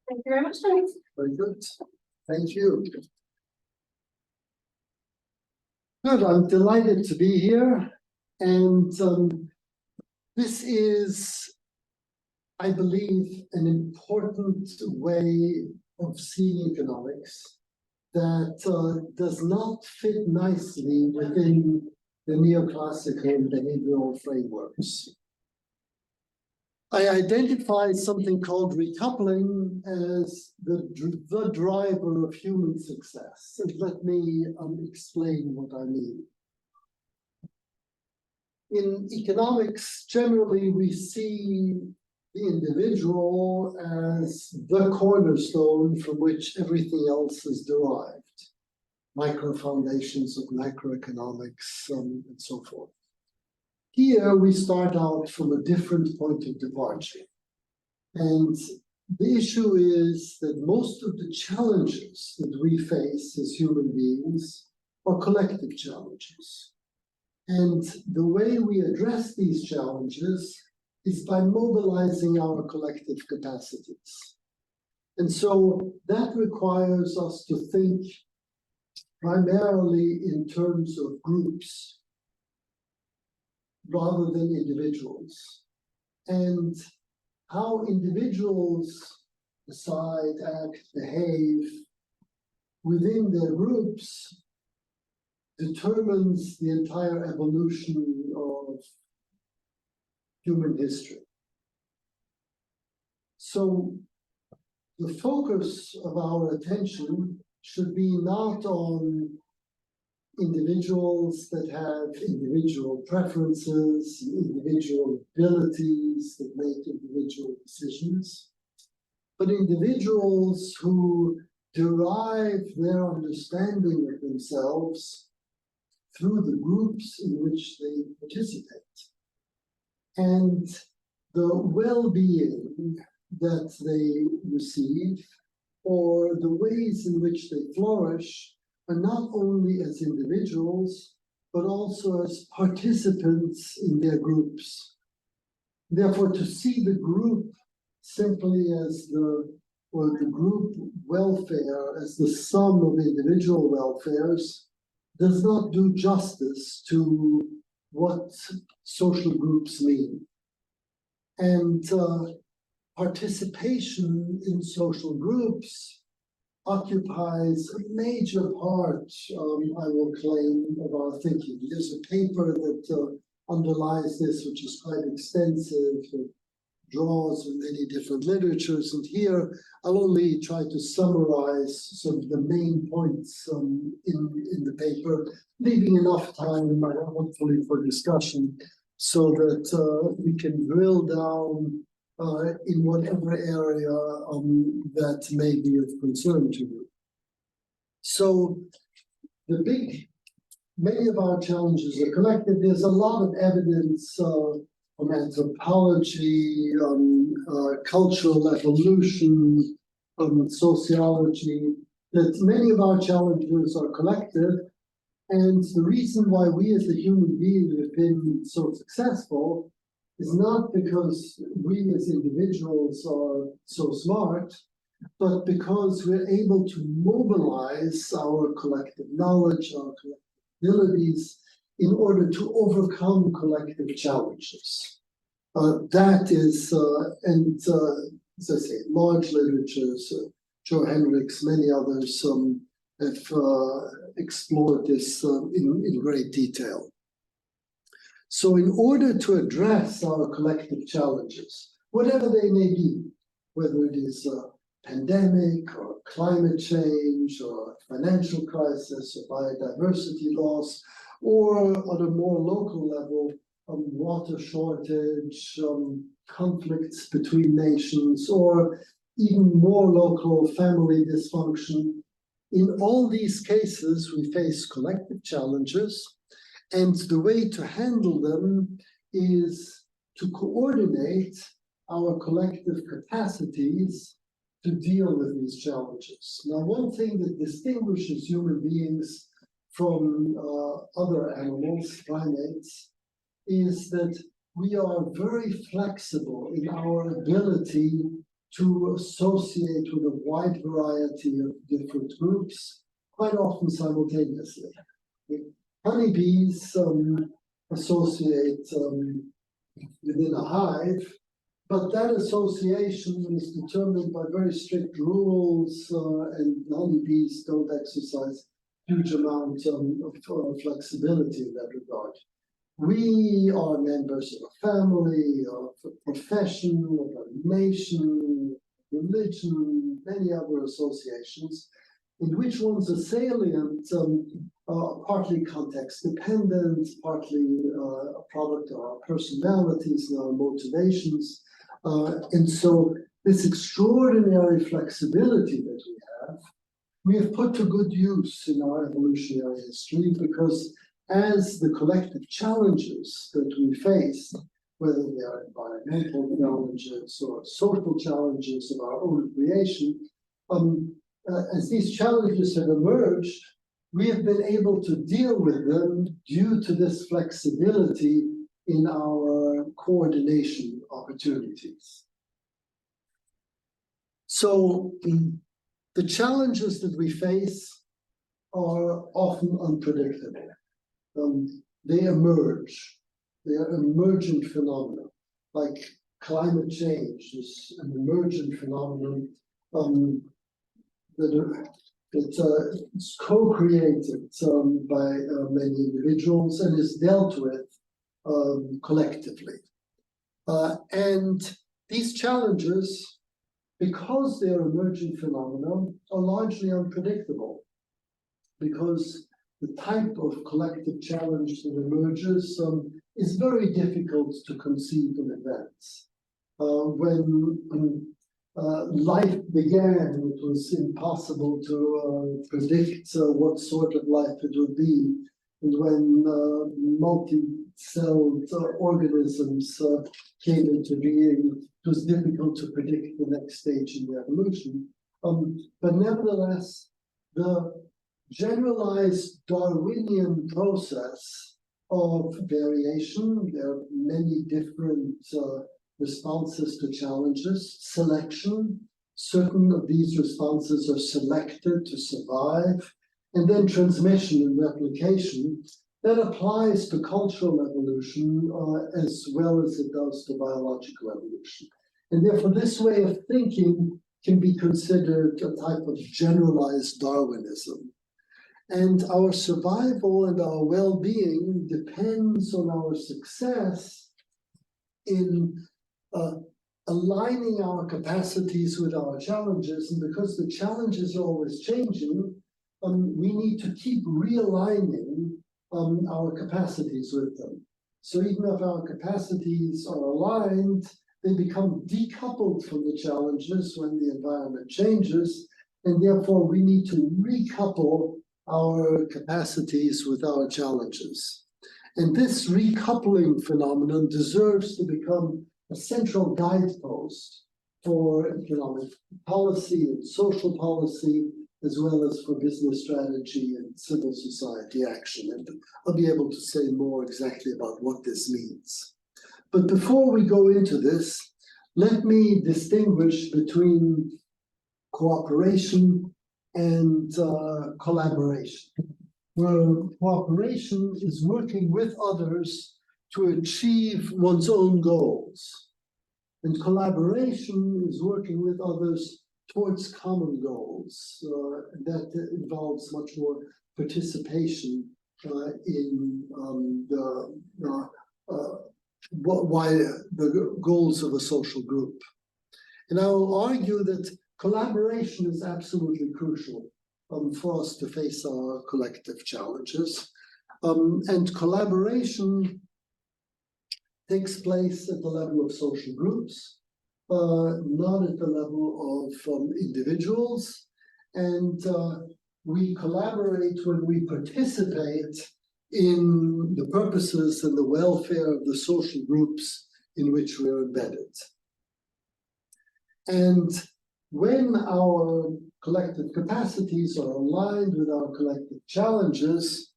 Thank you very much, Tony. Very good. Thank you. Good. I'm delighted to be here. And this is, I believe, an important way of seeing economics that does not fit nicely within the neoclassical behavioral frameworks. I identify something called recoupling as the driver of human success. And let me explain what I mean. In economics, generally, we see the individual as the cornerstone from which everything else is derived. Micro foundations of macroeconomics and so forth. Here we start out from a different point of departure. And the issue is that most of the challenges that we face as human beings are collective challenges. And the way we address these challenges is by mobilizing our collective capacities. And so that requires us to think primarily in terms of groups rather than individuals, and how individuals decide, act, behave within their groups determines the entire evolution of human history. So the focus of our attention should be not on individuals that have individual preferences, individual abilities that make individual decisions, but individuals who derive their understanding of themselves through the groups in which they participate. And the well-being that they receive, or the ways in which they flourish, are not only as individuals, but also as participants in their groups. Therefore, to see the group simply as the group welfare as the sum of individual welfares does not do justice to what social groups mean. And participation in social groups occupies a major part, I will claim, of our thinking. There's a paper that underlies this, which is quite extensive. It draws on many different literatures, and here I'll only try to summarize some of the main points in the paper, leaving enough time, hopefully, for discussion, so that we can drill down in whatever area that may be of concern to you. So many of our challenges are collective. There's a lot of evidence from anthropology, cultural evolution, sociology, that many of our challenges are collective. And the reason why we as a human being have been so successful is not because we as individuals are so smart, but because we're able to mobilize our collective knowledge, our collective abilities, in order to overcome collective challenges. That is, as I say, large literatures, Joe Henricks, many others have explored this in great detail. So in order to address our collective challenges, whatever they may be, whether it is a pandemic or climate change or financial crisis or biodiversity loss, or on a more local level, water shortage, conflicts between nations, or even more local family dysfunction, in all these cases, we face collective challenges. And the way to handle them is to coordinate our collective capacities to deal with these challenges. Now, one thing that distinguishes human beings from other animals, primates, is that we are very flexible in our ability to associate with a wide variety of different groups, quite often simultaneously. Honeybees associate within a hive, but that association is determined by very strict rules, and honeybees don't exercise huge amount of flexibility in that regard. We are members of a family, of a profession, of a nation, religion, many other associations, in which ones are salient, partly context dependent, partly a product of our personalities and our motivations. And so this extraordinary flexibility that we have put to good use in our evolutionary history, because as the collective challenges that we face, whether they are environmental challenges or social challenges of our own creation, as these challenges have emerged, we have been able to deal with them due to this flexibility in our coordination opportunities. So the challenges that we face are often unpredictable. They emerge. They are emergent phenomena, like climate change is an emergent phenomenon that it's co-created by many individuals and is dealt with collectively. And these challenges, because they are emergent phenomena, are largely unpredictable, because the type of collective challenge that emerges is very difficult to conceive in advance. When life began, it was impossible to predict what sort of life it would be. And when multi-celled organisms came into being, it was difficult to predict the next stage in the evolution. But nevertheless, the generalized Darwinian process of variation, there are many different responses to challenges, selection, certain of these responses are selected to survive, and then transmission and replication, that applies to cultural evolution as well as it does to biological evolution. And therefore, this way of thinking can be considered a type of generalized Darwinism. And our survival and our well-being depends on our success in aligning our capacities with our challenges. And because the challenges are always changing, we need to keep realigning our capacities with them. So even if our capacities are aligned, they become decoupled from the challenges when the environment changes, and therefore we need to recouple our capacities with our challenges. And this recoupling phenomenon deserves to become a central guidepost for economic policy and social policy, as well as for business strategy and civil society action. And I'll be able to say more exactly about what this means. But before we go into this, let me distinguish between cooperation and collaboration. Where cooperation is working with others to achieve one's own goals, and collaboration is working with others towards common goals. That involves much more participation in the goals of a social group. And I will argue that collaboration is absolutely crucial for us to face our collective challenges. And collaboration takes place at the level of social groups, not at the level of individuals. And we collaborate when we participate in the purposes and the welfare of the social groups in which we are embedded. And when our collective capacities are aligned with our collective challenges,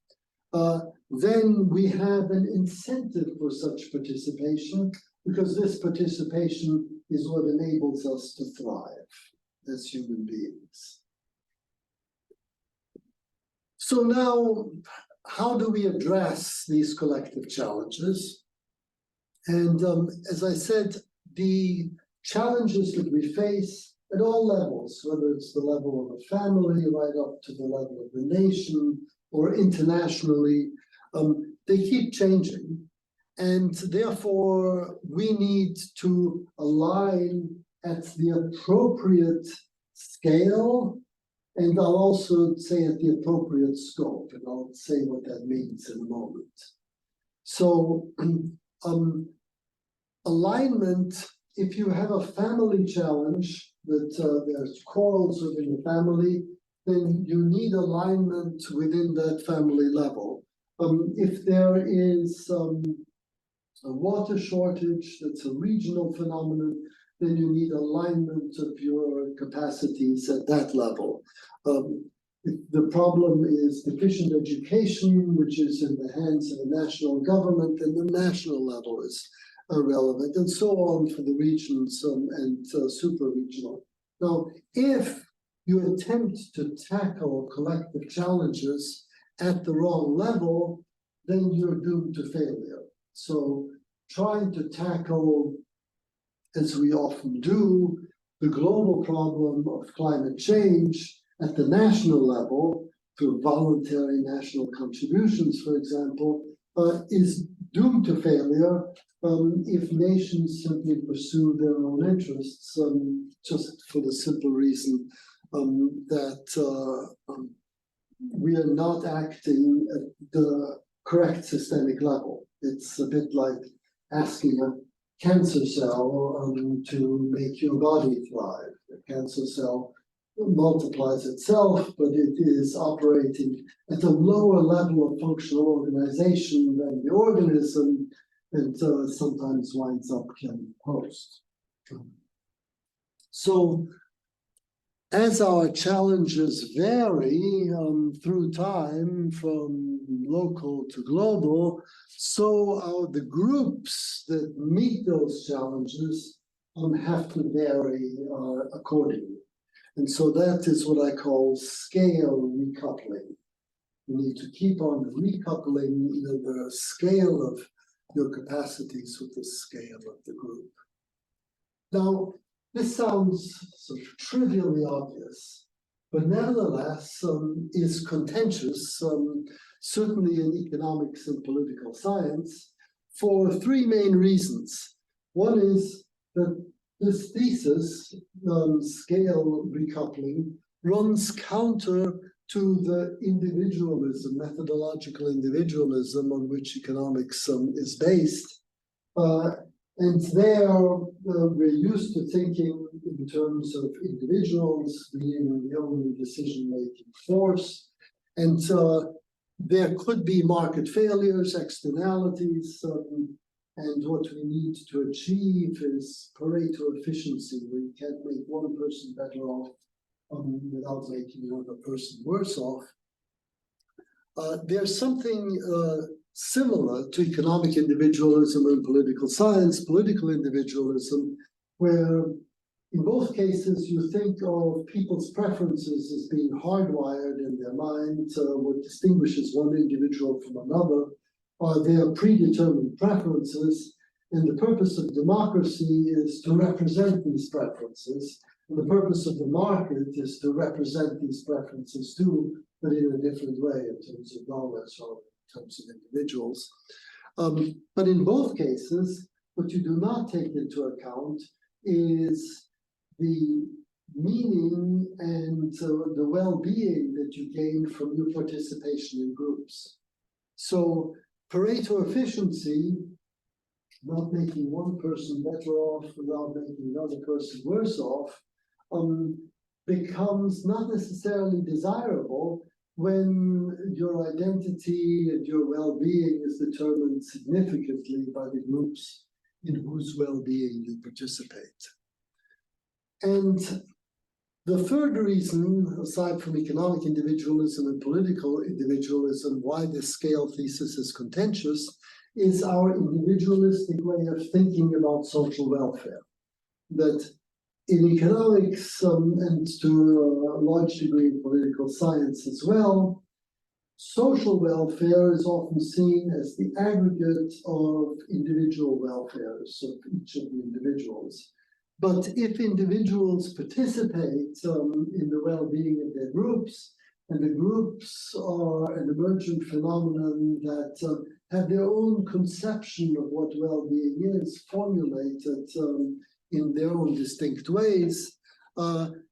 then we have an incentive for such participation, because this participation is what enables us to thrive as human beings. So now, how do we address these collective challenges? And as I said, the challenges that we face at all levels, whether it's the level of a family, right up to the level of the nation, or internationally, they keep changing. And therefore, we need to align at the appropriate scale, and I'll also say at the appropriate scope, and I'll say what that means in a moment. So, alignment, if you have a family challenge, that there's quarrels within the family, then you need alignment within that family level. If there is a water shortage that's a regional phenomenon, then you need alignment of your capacities at that level. If the problem is deficient education, which is in the hands of the national government, then the national level is relevant, and so on for the regions and super-regional. Now, if you attempt to tackle collective challenges at the wrong level, then you're doomed to failure. So trying to tackle, as we often do, the global problem of climate change at the national level, through voluntary national contributions, for example, is doomed to failure if nations simply pursue their own interests, just for the simple reason that we are not acting at the correct systemic level. It's a bit like asking a cancer cell to make your body thrive. The cancer cell multiplies itself, but it is operating at a lower level of functional organization than the organism, and sometimes winds up killing the host. So, as our challenges vary through time from local to global, so the groups that meet those challenges have to vary accordingly. And so that is what I call scale recoupling. You need to keep on recoupling the scale of your capacities with the scale of the group. Now, this sounds sort of trivially obvious, but nevertheless is contentious, certainly in economics and political science, for three main reasons. One is that this thesis, scale recoupling, runs counter to the individualism, methodological individualism on which economics is based. And there, we're used to thinking in terms of individuals being the only decision-making force. And there could be market failures, externalities, and what we need to achieve is Pareto efficiency, where you can't make one person better off without making another person worse off. There's something similar to economic individualism and political science, political individualism, where in both cases you think of people's preferences as being hardwired in their mind. What distinguishes one individual from another are their predetermined preferences, and the purpose of democracy is to represent these preferences, and the purpose of the market is to represent these preferences too, but in a different way in terms of knowledge or in terms of individuals. But in both cases, what you do not take into account is the meaning and the well-being that you gain from your participation in groups. So Pareto efficiency, not making one person better off without making another person worse off, becomes not necessarily desirable when your identity and your well-being is determined significantly by the groups in whose well-being you participate. And the third reason, aside from economic individualism and political individualism, why this scale thesis is contentious, is our individualistic way of thinking about social welfare. that in economics and to a large degree in political science as well, social welfare is often seen as the aggregate of individual welfares of each of the individuals. But if individuals participate in the well-being of their groups, and the groups are an emergent phenomenon that have their own conception of what well-being is, formulated in their own distinct ways,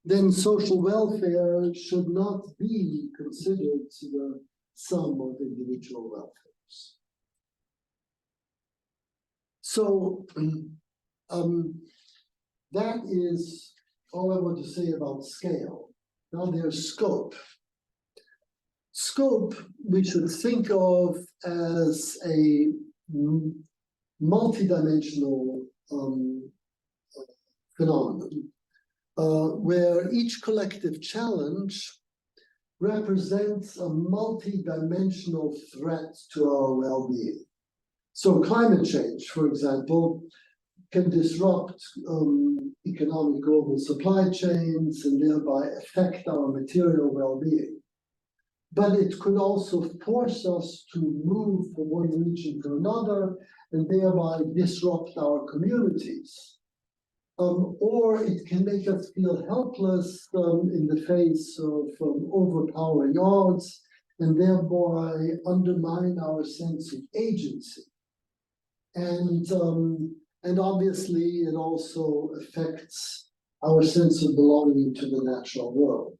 then social welfare should not be considered the sum of individual welfares. So that is all I want to say about scale. Now there's scope. Scope we should think of as a multidimensional phenomenon, where each collective challenge represents a multidimensional threat to our well-being. So climate change, for example, can disrupt economic global supply chains and thereby affect our material well-being. But it could also force us to move from one region to another and thereby disrupt our communities. Or it can make us feel helpless in the face of overpowering odds and thereby undermine our sense of agency. And obviously, it also affects our sense of belonging to the natural world.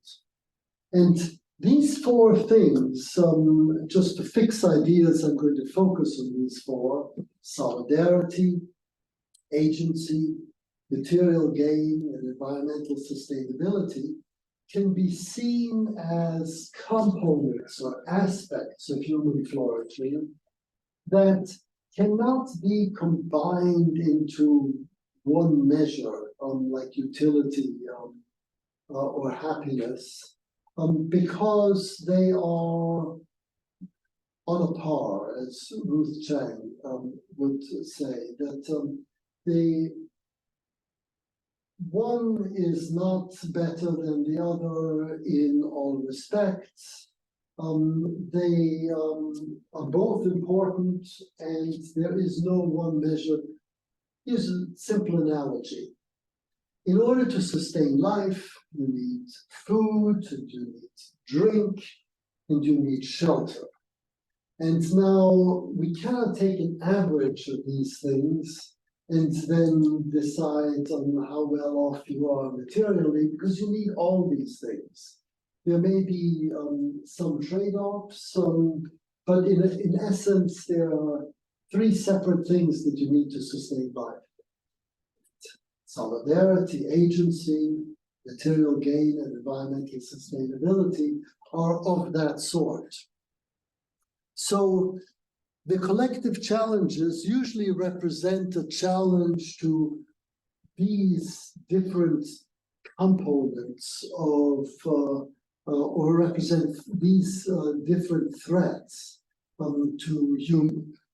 And these four things, just to fix ideas, I'm going to focus on these four: solidarity, agency, material gain, and environmental sustainability, can be seen as components or aspects of human flourishing that cannot be combined into one measure, like utility or happiness, because they are on a par, as Ruth Chang would say, that one is not better than the other in all respects. They are both important, and there is no one measure. Here's a simple analogy. In order to sustain life, you need food, and you need drink, and you need shelter. And now we cannot take an average of these things and then decide on how well off you are materially, because you need all these things. There may be some trade-offs, but in essence, there are three separate things that you need to sustain life. Solidarity, agency, material gain, and environmental sustainability are of that sort. So the collective challenges usually represent a challenge to these different components of or represent these different threats to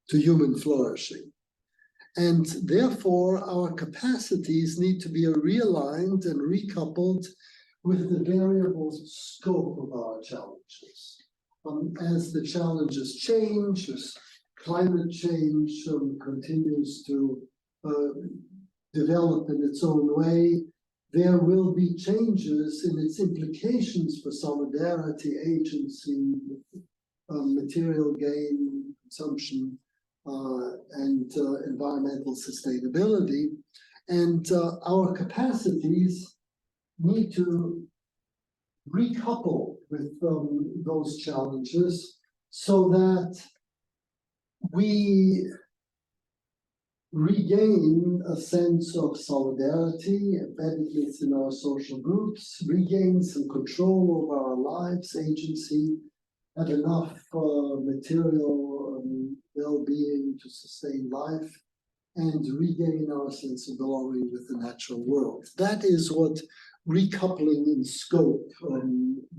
human flourishing. And therefore, our capacities need to be realigned and recoupled with the variable scope of our challenges. As the challenges change, as climate change continues to develop in its own way, there will be changes in its implications for solidarity, agency, material gain, consumption, and environmental sustainability. And our capacities need to recouple with those challenges so that we regain a sense of solidarity embedded within our social groups, regain some control over our lives, agency, have enough material well-being to sustain life, and regain our sense of belonging with the natural world. That is what recoupling in scope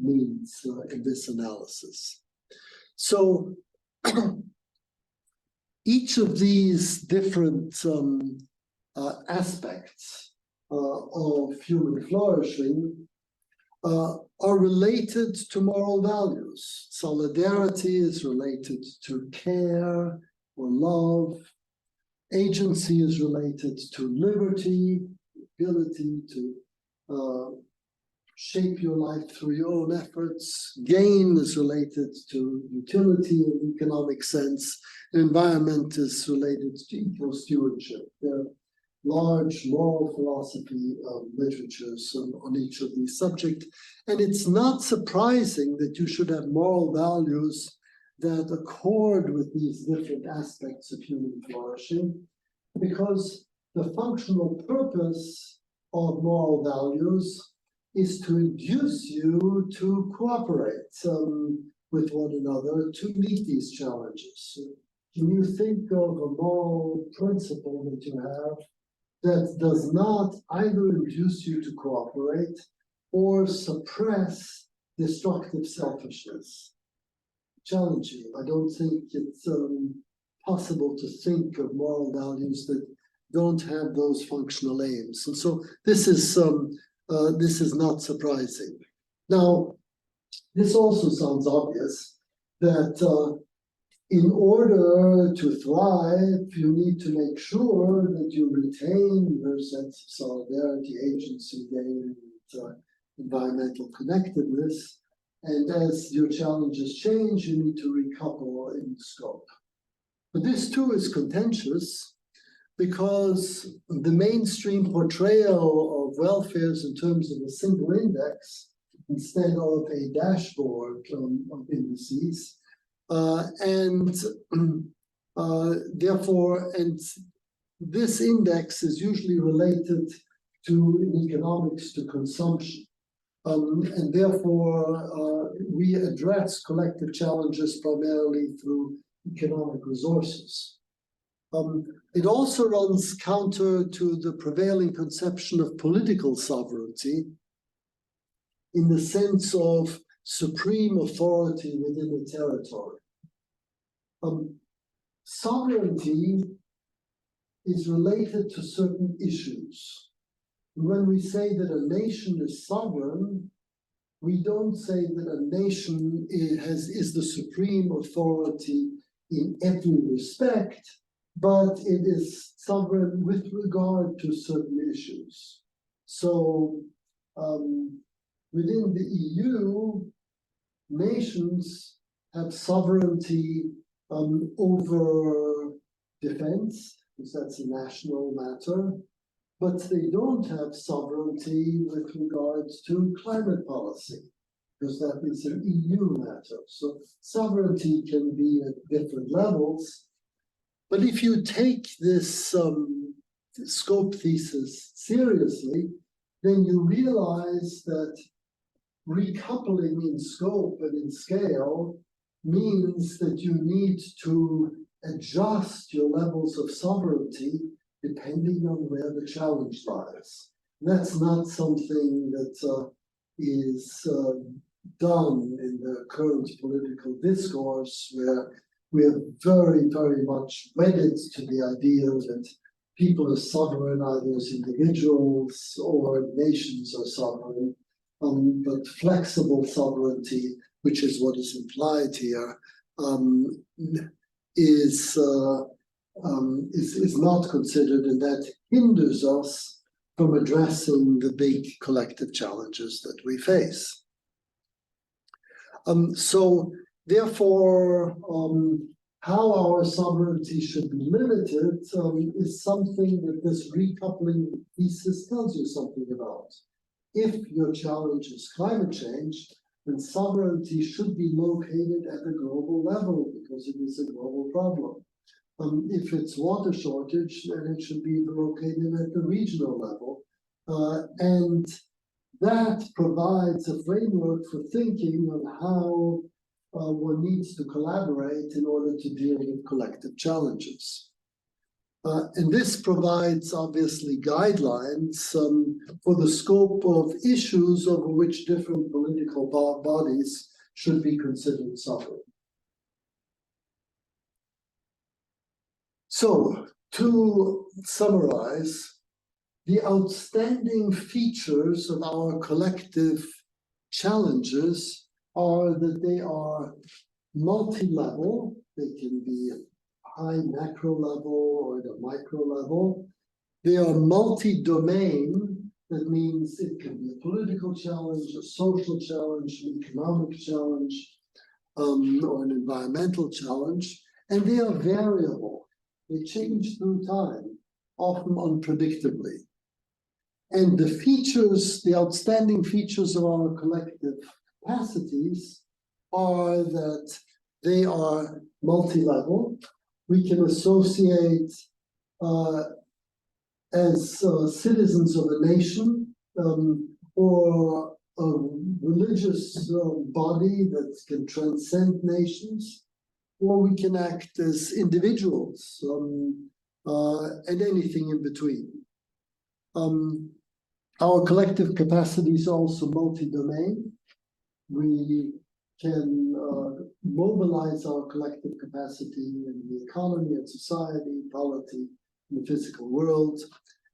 means in this analysis. So each of these different aspects of human flourishing are related to moral values. Solidarity is related to care or love. Agency is related to liberty, ability to shape your life through your own efforts. Gain is related to utility in economic sense. Environment is related to equal stewardship. There are large moral philosophy literatures on each of these subjects. And it's not surprising that you should have moral values that accord with these different aspects of human flourishing, because the functional purpose of moral values is to induce you to cooperate with one another to meet these challenges. Can you think of a moral principle that you have that does not either induce you to cooperate or suppress destructive selfishness? Challenge you. I don't think it's possible to think of moral values that don't have those functional aims. And so this is not surprising. Now, this also sounds obvious that in order to thrive, you need to make sure that you retain your sense of solidarity, agency, gain, and environmental connectedness. And as your challenges change, you need to recouple in scope. But this too is contentious, because the mainstream portrayal of welfare is in terms of a single index instead of a dashboard of indices. Therefore, this index is usually related in economics to consumption. And therefore, we address collective challenges primarily through economic resources. It also runs counter to the prevailing conception of political sovereignty in the sense of supreme authority within a territory. Sovereignty is related to certain issues. When we say that a nation is sovereign, we don't say that a nation is the supreme authority in every respect, but it is sovereign with regard to certain issues. So within the EU, nations have sovereignty over defense, because that's a national matter, but they don't have sovereignty with regards to climate policy, because that is an EU matter. So sovereignty can be at different levels. But if you take this scope thesis seriously, then you realize that recoupling in scope and in scale means that you need to adjust your levels of sovereignty depending on where the challenge lies. That's not something that is done in the current political discourse, where we are very, very much wedded to the idea that people are sovereign either as individuals or nations are sovereign. But flexible sovereignty, which is what is implied here, is not considered, and that hinders us from addressing the big collective challenges that we face. So therefore, how our sovereignty should be limited is something that this recoupling thesis tells you something about. If your challenge is climate change, then sovereignty should be located at a global level because it is a global problem. If it's water shortage, then it should be located at the regional level. And that provides a framework for thinking on how one needs to collaborate in order to deal with collective challenges. And this provides, obviously, guidelines for the scope of issues over which different political bodies should be considered sovereign. So, to summarize, the outstanding features of our collective challenges are that they are multi-level. They can be at high macro level or at a micro level. They are multi-domain. That means it can be a political challenge, a social challenge, an economic challenge, or an environmental challenge. And they are variable. They change through time, often unpredictably. And the features, the outstanding features of our collective capacities are that they are multi-level. We can associate as citizens of a nation or a religious body that can transcend nations, or we can act as individuals and anything in between. Our collective capacity is also multi-domain. We can mobilize our collective capacity in the economy and society, polity, in the physical world,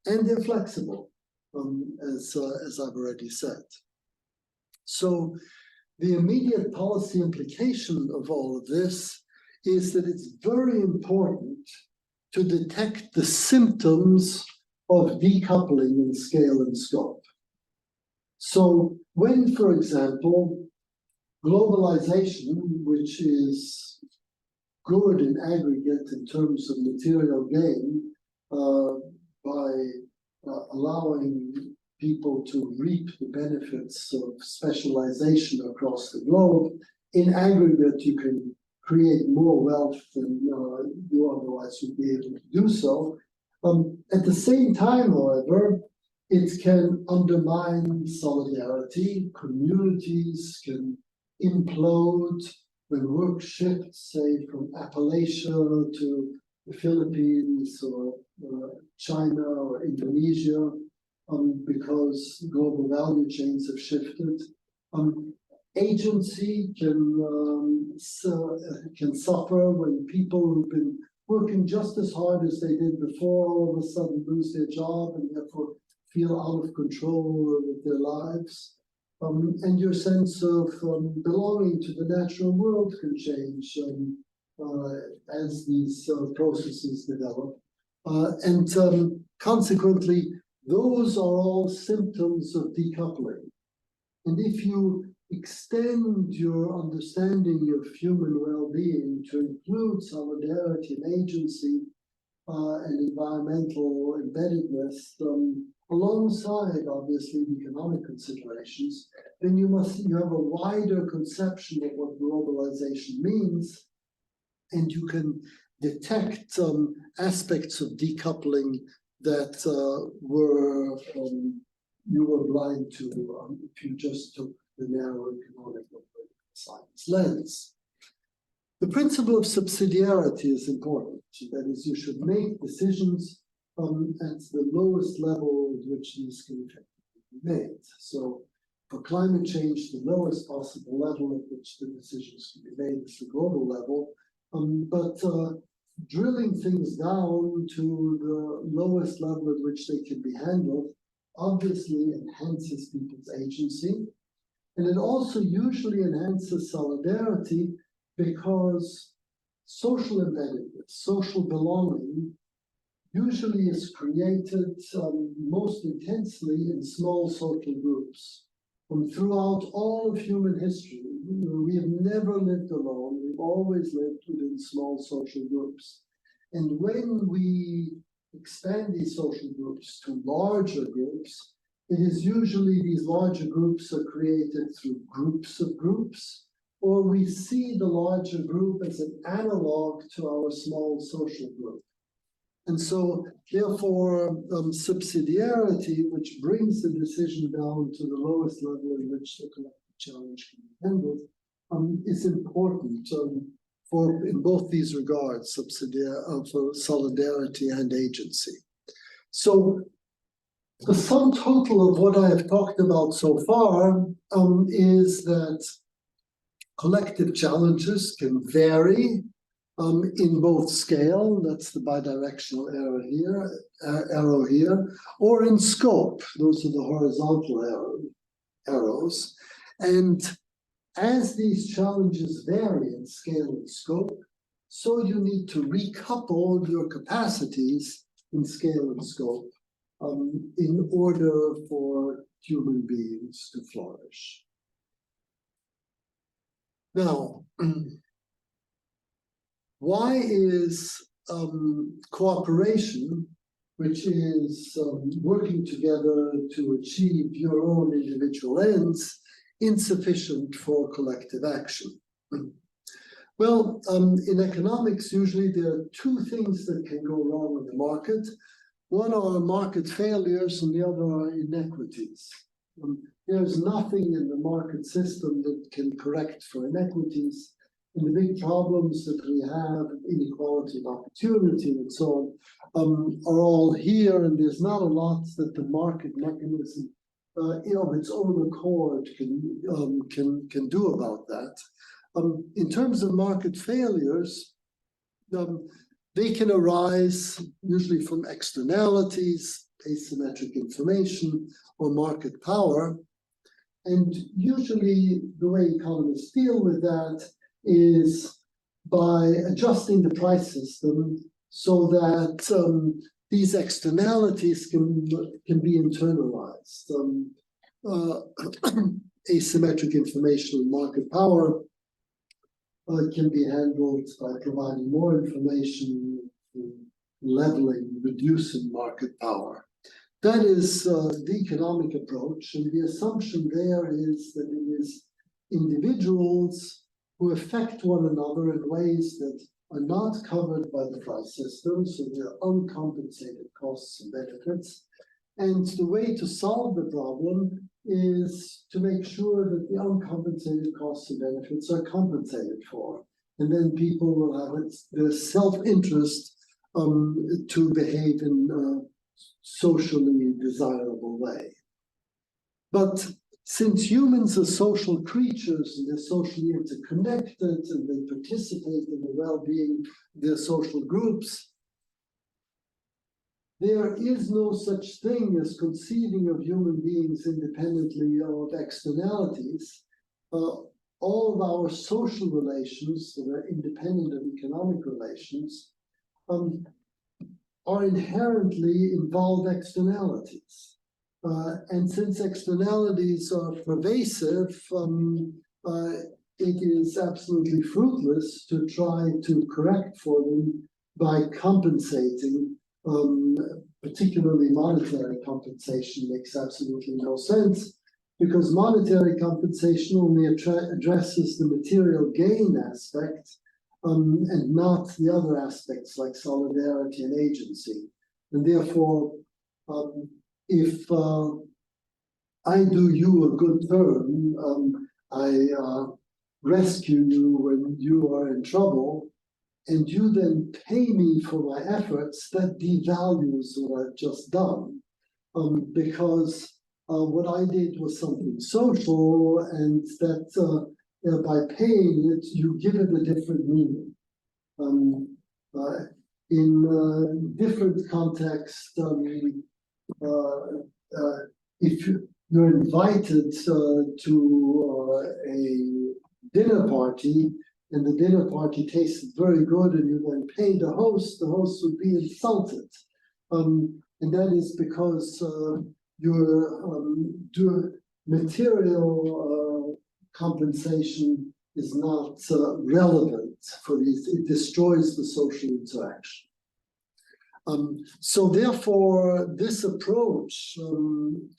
and they're flexible, as I've already said. So the immediate policy implication of all of this is that it's very important to detect the symptoms of decoupling in scale and scope. So when, for example, globalization, which is good in aggregate in terms of material gain, by allowing people to reap the benefits of specialization across the globe, in aggregate you can create more wealth than you otherwise would be able to do so. At the same time, however, it can undermine solidarity. Communities can implode when work shifts, say, from Appalachia to the Philippines or China or Indonesia, because global value chains have shifted. Agency can suffer when people who've been working just as hard as they did before all of a sudden lose their job and therefore feel out of control with their lives. And your sense of belonging to the natural world can change as these processes develop. And consequently, those are all symptoms of decoupling. And if you extend your understanding of human well-being to include solidarity and agency and environmental embeddedness, alongside obviously economic considerations, then you have a wider conception of what globalization means, and you can detect aspects of decoupling that you were blind to if you just took the narrow economic or political science lens. The principle of subsidiarity is important. That is, you should make decisions at the lowest level at which these can effectively be made. So for climate change, the lowest possible level at which the decisions can be made is the global level. But drilling things down to the lowest level at which they can be handled obviously enhances people's agency. And it also usually enhances solidarity because social embeddedness, social belonging, usually is created most intensely in small social groups. Throughout all of human history, we have never lived alone. We've always lived within small social groups. And when we expand these social groups to larger groups, it is usually these larger groups are created through groups of groups, or we see the larger group as an analog to our small social group. And so, therefore, subsidiarity, which brings the decision down to the lowest level in which the collective challenge can be handled, is important in both these regards, for solidarity and agency. So, the sum total of what I have talked about so far is that collective challenges can vary in both scale, that's the bidirectional arrow here, or in scope, those are the horizontal arrows. And as these challenges vary in scale and scope, so you need to recouple your capacities in scale and scope in order for human beings to flourish. Now, why is cooperation, which is working together to achieve your own individual ends, insufficient for collective action? Well, in economics, usually there are two things that can go wrong in the market. One are market failures and the other are inequities. There's nothing in the market system that can correct for inequities. And the big problems that we have, inequality of opportunity and so on, are all here, and there's not a lot that the market mechanism of its own accord can do about that. In terms of market failures, they can arise usually from externalities, asymmetric information, or market power. And usually the way economists deal with that is by adjusting the price system so that these externalities can be internalized. Asymmetric information and market power can be handled by providing more information, leveling, reducing market power. That is the economic approach, and the assumption there is that it is individuals who affect one another in ways that are not covered by the price system, so they're uncompensated costs and benefits. And the way to solve the problem is to make sure that the uncompensated costs and benefits are compensated for. And then people will have the self-interest to behave in a socially desirable way. But since humans are social creatures and they're socially interconnected and they participate in the well-being of their social groups, there is no such thing as conceiving of human beings independently of externalities. All of our social relations that are independent of economic relations are inherently involved externalities. And since externalities are pervasive, it is absolutely fruitless to try to correct for them by compensating. Particularly monetary compensation makes absolutely no sense, because monetary compensation only addresses the material gain aspect and not the other aspects like solidarity and agency. And therefore, if I do you a good turn, I rescue you when you are in trouble, and you then pay me for my efforts, that devalues what I've just done, because what I did was something social, and that by paying it, you give it a different meaning. In different contexts, if you're invited to a dinner party, and the dinner party tasted very good, and you then pay the host would be insulted. And that is because your material compensation is not relevant for these. It destroys the social interaction. So therefore, this approach to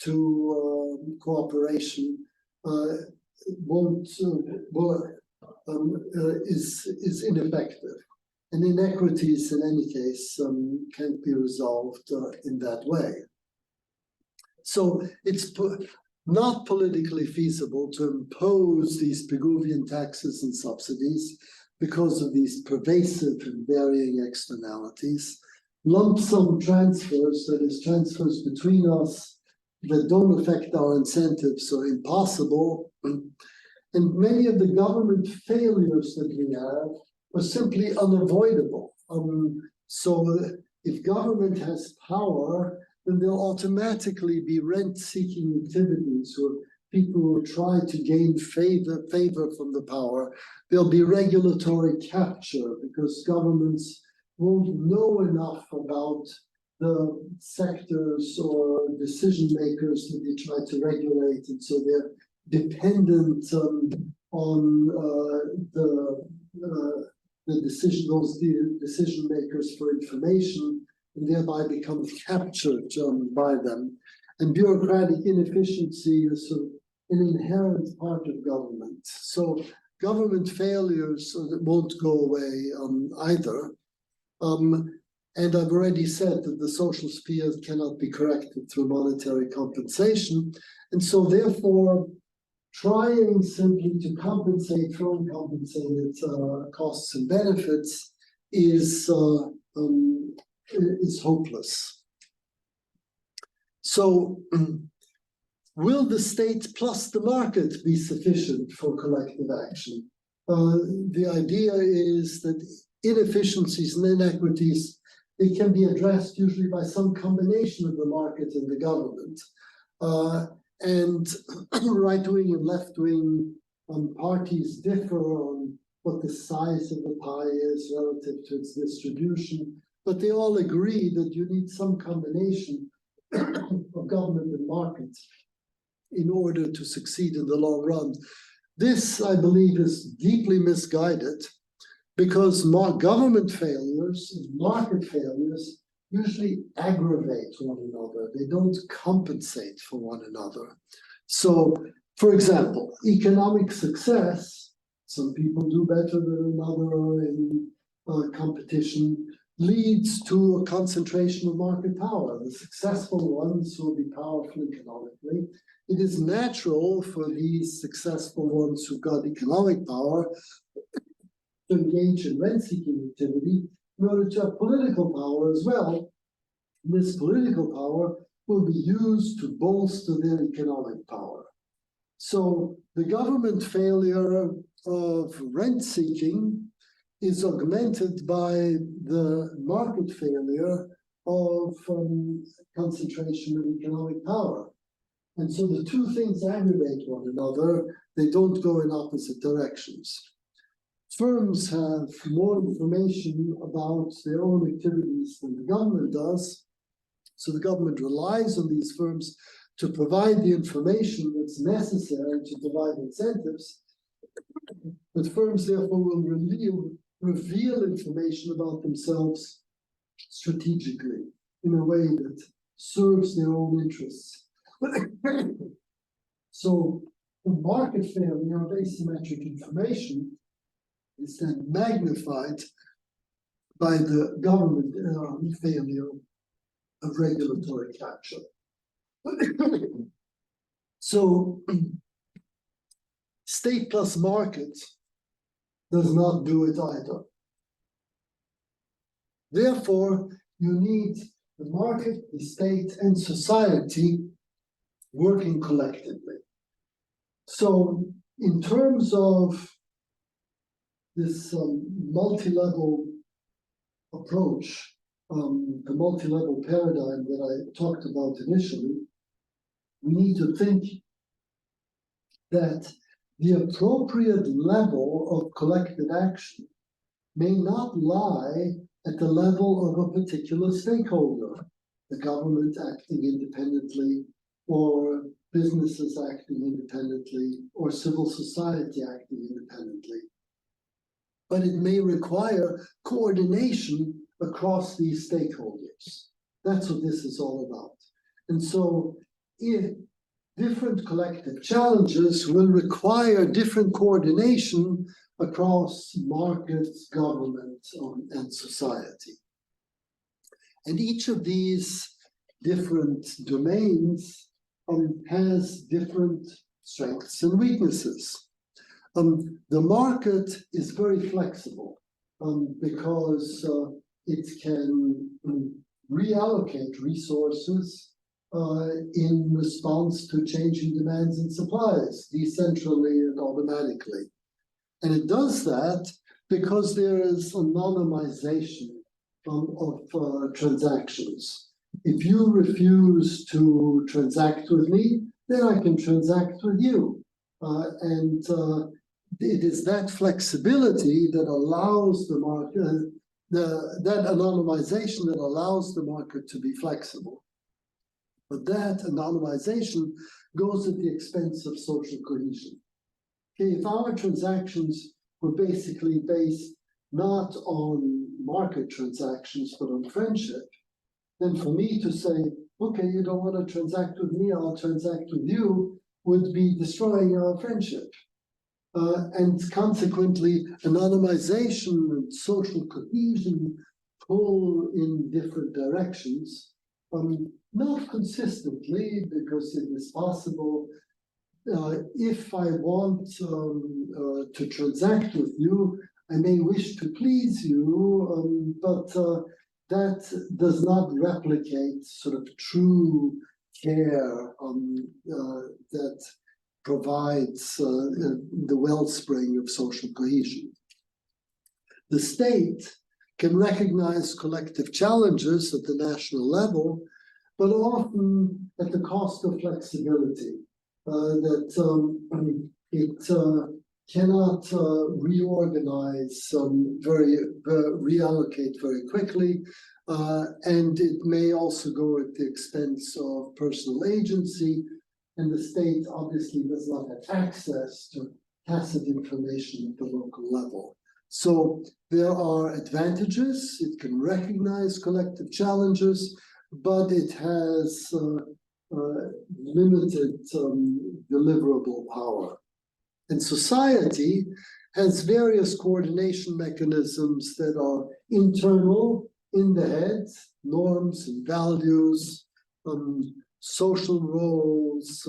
cooperation is ineffective, and inequities in any case can't be resolved in that way. So it's not politically feasible to impose these Pigouvian taxes and subsidies because of these pervasive and varying externalities. Lump sum transfers, that is, transfers between us that don't affect our incentives, are impossible. And many of the government failures that we have are simply unavoidable. So if government has power, then there'll automatically be rent-seeking activities or people who try to gain favor from the power. There'll be regulatory capture because governments won't know enough about the sectors or decision makers that they try to regulate, and so they're dependent on those decision makers for information, and thereby become captured by them. And bureaucratic inefficiency is an inherent part of government. So government failures won't go away either. And I've already said that the social sphere cannot be corrected through monetary compensation. And so therefore, trying simply to compensate for uncompensated costs and benefits is hopeless. So will the state plus the market be sufficient for collective action? The idea is that inefficiencies and inequities, they can be addressed usually by some combination of the market and the government. And right-wing and left-wing parties differ on what the size of the pie is relative to its distribution, but they all agree that you need some combination of government and market in order to succeed in the long run. This, I believe, is deeply misguided because government failures and market failures usually aggravate one another. They don't compensate for one another. So, for example, economic success, some people do better than another in competition, leads to a concentration of market power. The successful ones will be powerful economically. It is natural for these successful ones who got economic power to engage in rent-seeking activity in order to have political power as well. This political power will be used to bolster their economic power. So the government failure of rent-seeking is augmented by the market failure of concentration of economic power. And so the two things aggravate one another. They don't go in opposite directions. Firms have more information about their own activities than the government does. So the government relies on these firms to provide the information that's necessary to provide incentives. But firms therefore will reveal information about themselves strategically in a way that serves their own interests. So the market failure of asymmetric information is then magnified by the government failure of regulatory capture. So state plus market does not do it either. Therefore, you need the market, the state, and society working collectively. So in terms of this multi-level approach, the multi-level paradigm that I talked about initially, we need to think that the appropriate level of collective action may not lie at the level of a particular stakeholder, the government acting independently, or businesses acting independently, or civil society acting independently. But it may require coordination across these stakeholders. That's what this is all about. And so if different collective challenges will require different coordination across markets, government, and society. And each of these different domains has different strengths and weaknesses. The market is very flexible because it can reallocate resources in response to changing demands and supplies, decentrally and automatically. And it does that because there is anonymization of transactions. If you refuse to transact with me, then I can transact with you. It is that flexibility that allows the market, that anonymization that allows the market to be flexible. But that anonymization goes at the expense of social cohesion. Okay, if our transactions were basically based not on market transactions, but on friendship, then for me to say, okay, you don't want to transact with me, I'll transact with you, would be destroying our friendship. And consequently, anonymization and social cohesion pull in different directions, not consistently, because it is possible. If I want to transact with you, I may wish to please you, but that does not replicate sort of true care that provides the wellspring of social cohesion. The state can recognize collective challenges at the national level, but often at the cost of flexibility, that it cannot reorganize reallocate very quickly, and it may also go at the expense of personal agency, and the state obviously does not have access to tacit information at the local level. So there are advantages. It can recognize collective challenges, but it has limited deliverable power. And society has various coordination mechanisms that are internal, in the head, norms and values, social roles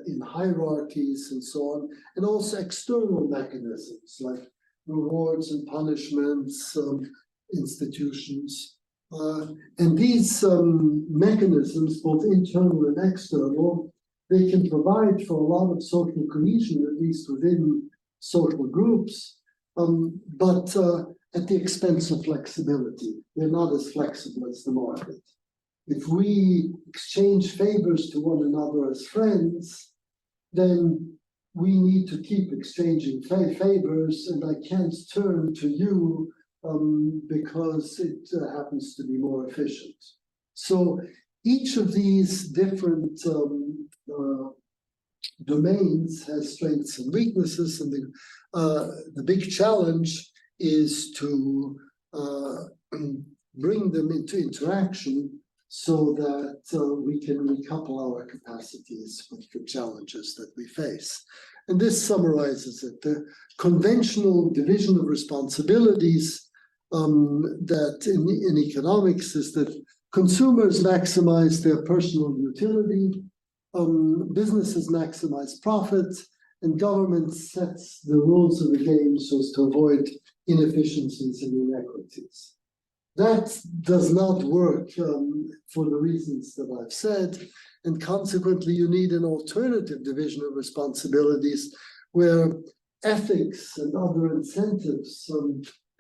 in hierarchies and so on, and also external mechanisms like rewards and punishments, institutions. And these mechanisms, both internal and external, they can provide for a lot of social cohesion, at least within social groups, but at the expense of flexibility. They're not as flexible as the market. If we exchange favors to one another as friends, then we need to keep exchanging favors, and I can't turn to you because it happens to be more efficient. So each of these different domains has strengths and weaknesses, and the big challenge is to bring them into interaction so that we can recouple our capacities with the challenges that we face. And this summarizes it. The conventional division of responsibilities that in economics is that consumers maximize their personal utility, businesses maximize profit, and government sets the rules of the game so as to avoid inefficiencies and inequities. That does not work for the reasons that I've said, and consequently you need an alternative division of responsibilities where ethics and other incentives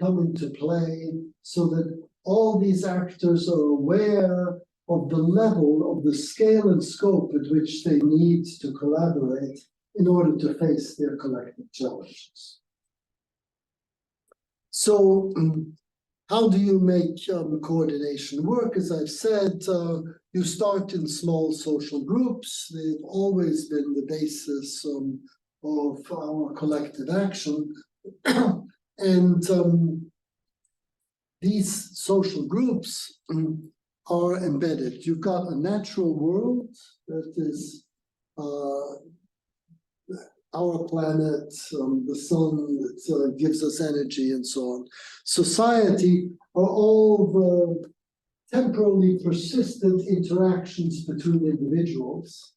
come into play so that all these actors are aware of the level, of the scale and scope at which they need to collaborate in order to face their collective challenges. So, how do you make coordination work? As I've said, you start in small social groups. They've always been the basis of our collective action. And these social groups are embedded. You've got a natural world that is our planet, the sun that gives us energy and so on. Society are all the temporally persistent interactions between individuals.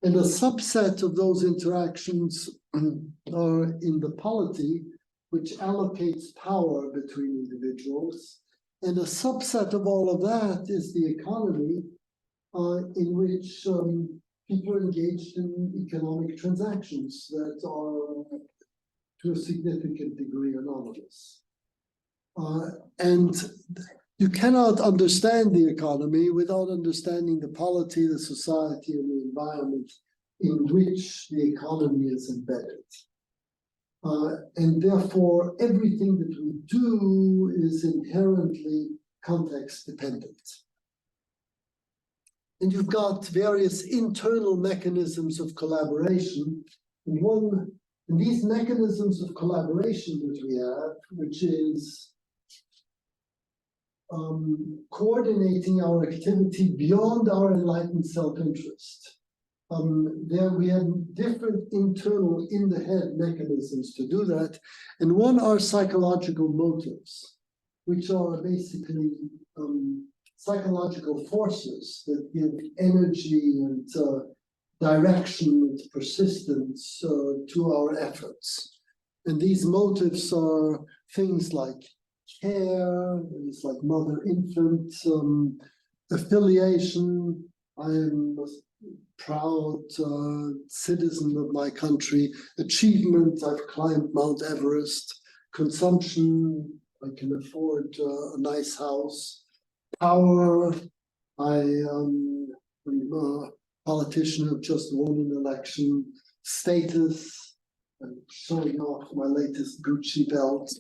And a subset of those interactions are in the polity, which allocates power between individuals. And a subset of all of that is the economy, in which people are engaged in economic transactions that are to a significant degree anonymous. And you cannot understand the economy without understanding the polity, the society, and the environment in which the economy is embedded. And therefore, everything that we do is inherently context dependent. And you've got various internal mechanisms of collaboration. And these mechanisms of collaboration that we have, which is coordinating our activity beyond our enlightened self-interest. There we have different internal in-the-head mechanisms to do that. And one are psychological motives, which are basically psychological forces that give energy and direction and persistence to our efforts. And these motives are things like care, it's like mother-infant, affiliation. I am a proud citizen of my country. Achievement, I've climbed Mount Everest. Consumption, I can afford a nice house. Power, I'm a politician who just won an election. Status, I'm showing off my latest Gucci belt.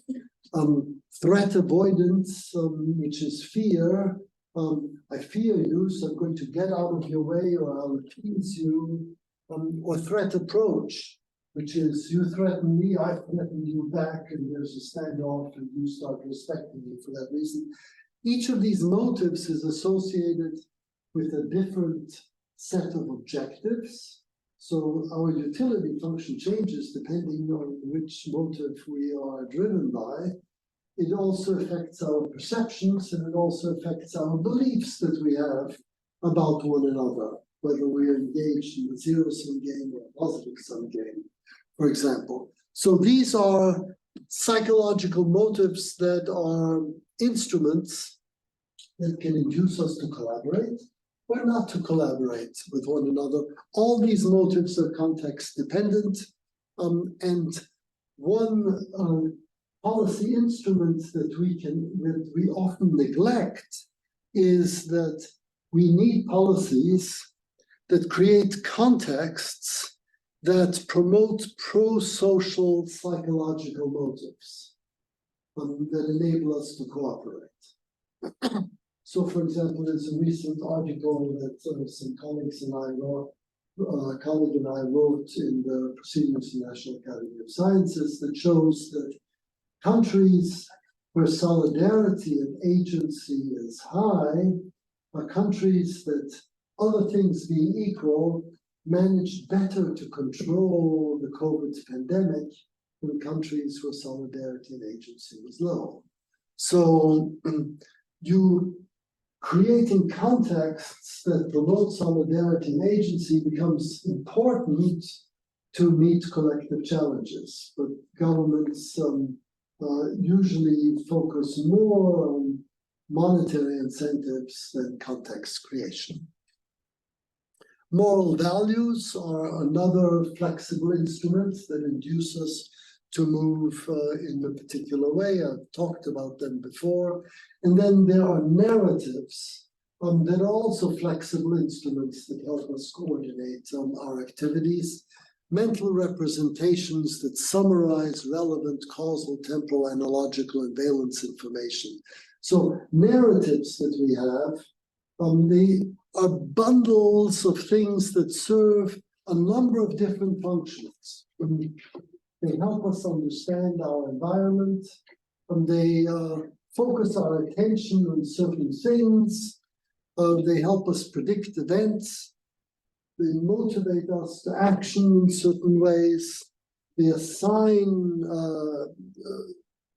Threat avoidance, which is fear. I fear you, so I'm going to get out of your way or I'll appease you. Or threat approach, which is you threaten me, I threaten you back, and there's a standoff and you start respecting me for that reason. Each of these motives is associated with a different set of objectives. So our utility function changes depending on which motive we are driven by. It also affects our perceptions, and it also affects our beliefs that we have about one another, whether we're engaged in a zero-sum game or a positive-sum game, for example. So these are psychological motives that are instruments that can induce us to collaborate or not to collaborate with one another. All these motives are context dependent, and one policy instrument that we often neglect is that we need policies that create contexts that promote pro-social psychological motives that enable us to cooperate. So, for example, there's a recent article that some colleagues and I wrote, a colleague and I wrote in the Proceedings of the National Academy of Sciences that shows that countries where solidarity and agency is high are countries that, other things being equal, managed better to control the COVID pandemic than countries where solidarity and agency was low. So creating contexts that promote solidarity and agency becomes important to meet collective challenges. But governments usually focus more on monetary incentives than context creation. Moral values are another flexible instrument that induce us to move in a particular way. I've talked about them before. And then there are narratives that are also flexible instruments that help us coordinate our activities. Mental representations that summarize relevant causal, temporal, analogical, and valence information. So narratives that we have, they are bundles of things that serve a number of different functions. They help us understand our environment, and they focus our attention on certain things. They help us predict events. They motivate us to action in certain ways. They assign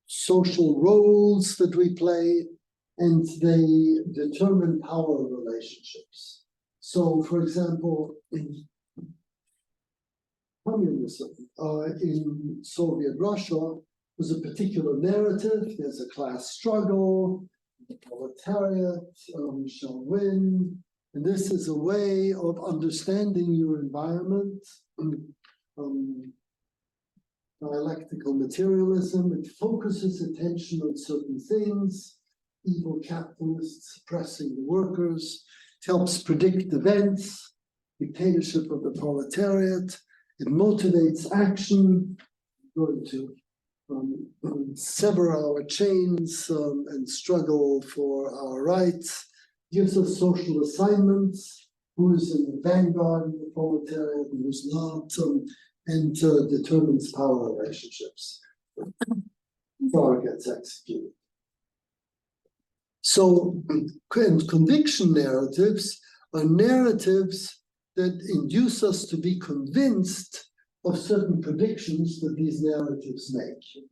social roles that we play, and they determine power relationships. So, for example, in communism in Soviet Russia was a particular narrative. There's a class struggle, the proletariat shall win. And this is a way of understanding your environment. dialectical materialism. It focuses attention on certain things, evil capitalists oppressing the workers. It helps predict events, dictatorship of the proletariat. It motivates action, going to sever our chains and struggle for our rights. Gives us social assignments, who is in the vanguard of the proletariat and who's not, and determines power relationships. Power gets executed. So, conviction narratives are narratives that induce us to be convinced of certain predictions that these narratives make.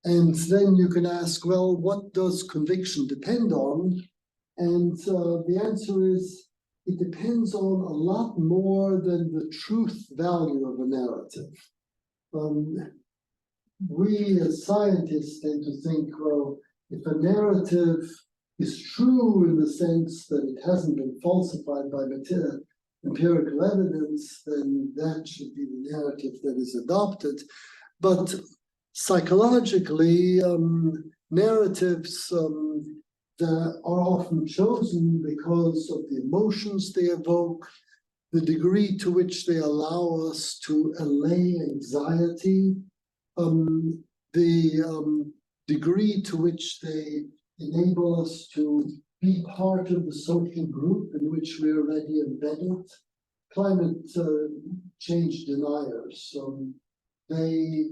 And then you can ask, well, what does conviction depend on? And the answer is, it depends on a lot more than the truth value of a narrative. We as scientists tend to think, well, if a narrative is true in the sense that it hasn't been falsified by empirical evidence, then that should be the narrative that is adopted. But psychologically, narratives that are often chosen because of the emotions they evoke, the degree to which they allow us to allay anxiety, the degree to which they enable us to be part of the social group in which we are already embedded. Climate change deniers, they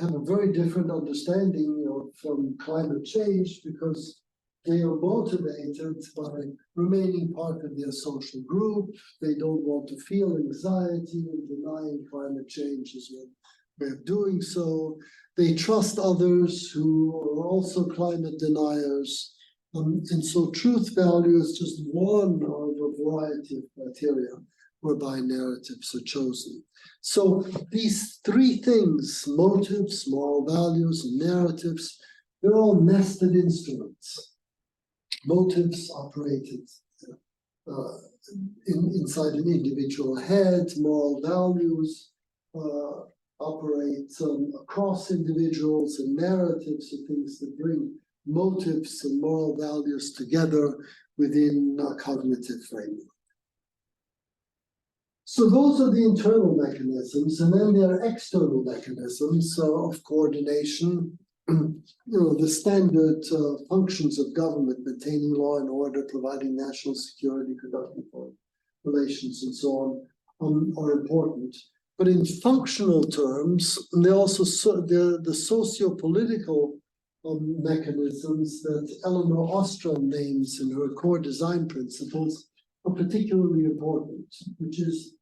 have a very different understanding of climate change because they are motivated by remaining part of their social group. They don't want to feel anxiety, and denying climate change is a way of doing so. They trust others who are also climate deniers. And so truth value is just one of a variety of criteria whereby narratives are chosen. So these three things, motives, moral values, and narratives, they're all nested instruments. Motives operated inside an individual head, moral values operate across individuals, and narratives are things that bring motives and moral values together within a cognitive framework. So those are the internal mechanisms, and then there are external mechanisms of coordination. The standard functions of government, maintaining law and order, providing national security, conducting foreign relations, and so on, are important. But in functional terms, they also the socio-political mechanisms that Elinor Ostrom names in her core design principles are particularly important, which is